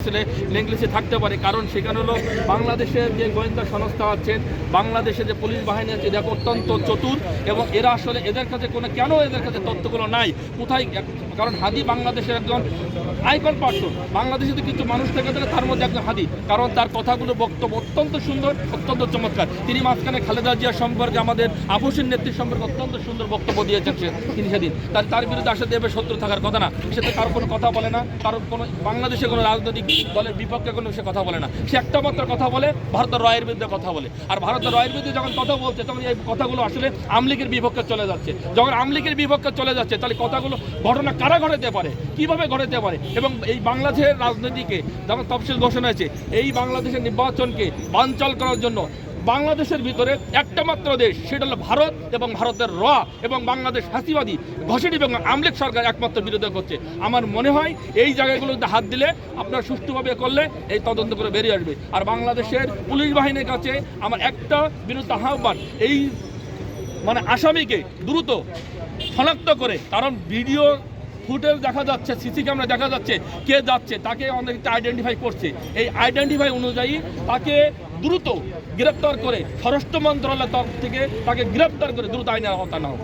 আসলে লেংলিসে থাকতে পারে, কারণ সেখানে হলো বাংলাদেশের যে গোয়েন্দা সংস্থা আছে, বাংলাদেশের যে পুলিশ বাহিনী আছে, এটা অত্যন্ত চতুর এবং এরা আসলে এদের কাছে কেন এদের কাছে তথ্যগুলো নাই কোথায়, কারণ হাদি বাংলাদেশের একজন আইকন পার্সন। বাংলাদেশে তো কিছু মানুষ থেকে থাকে, তার মধ্যে একজন হাদি, কারণ তার কথাগুলো বক্তব্য অত্যন্ত সুন্দর, অত্যন্ত চমৎকার। তিনি মাঝখানে খালেদা জিয়া সম্পর্কে, আমাদের আপসের নেত্রী সম্পর্কে অত্যন্ত সুন্দর বক্তব্য দিয়েছেন তিনি সেদিন। তার বিরুদ্ধে আসলে দেবে শত্রু থাকার কথা না, সে তো কারো কোনো কথা বলে না, কারো কোনো বাংলাদেশে কোনো রাজনৈতিক দলের বিপক্ষে কোনো সে কথা বলে না। সে একটা মাত্র কথা বলে, ভারতের রয়ের বিরুদ্ধে কথা বলে। আর ভারতের রয়ের বিরুদ্ধে যখন কথা বলছে, তখন এই কথাগুলো আসলে আমলিগের বিপক্ষে চলে যাচ্ছে। যখন আমলিগের বিপক্ষে চলে যাচ্ছে, তাহলে কথাগুলো ঘটনা কারা ঘটাতে পারে, কিভাবে ঘটাতে পারে। এবং এই বাংলাদেশের রাজনীতিকে যখন তফসিল ঘোষণা হয়েছে, এই বাংলাদেশের নির্বাচনকে বানচাল করার জন্য বাংলাদেশের ভিতরে একটা মাত্র দেশ, সেটা হলো ভারত, এবং ভারতের এবং বাংলাদেশ হাসিবাদী ঘোষণী এবং আমলিক সরকার একমাত্র বিরোধিতা করছে। আমার মনে হয় এই জায়গাগুলোতে হাত দিলে, আপনার সুষ্ঠুভাবে করলে এই তদন্ত করে বেরিয়ে আসবে। আর বাংলাদেশের পুলিশ বাহিনীর কাছে আমার একটা বিরুদ্ধে আহ্বান, এই আসামিকে দ্রুত শনাক্ত করে, কারণ ভিডিও ফুটেজ দেখা যাচ্ছে, সিসি ক্যামেরা দেখা যাচ্ছে কে যাচ্ছে, তাকে অনেকটা আইডেন্টিফাই করছে। এই আইডেন্টিফাই অনুযায়ী তাকে দ্রুত গ্রেপ্তার করে, স্বরাষ্ট্র মন্ত্রণালয়ের তরফ থেকে তাকে গ্রেপ্তার করে দ্রুত আইনের আওতায় নেওয়া।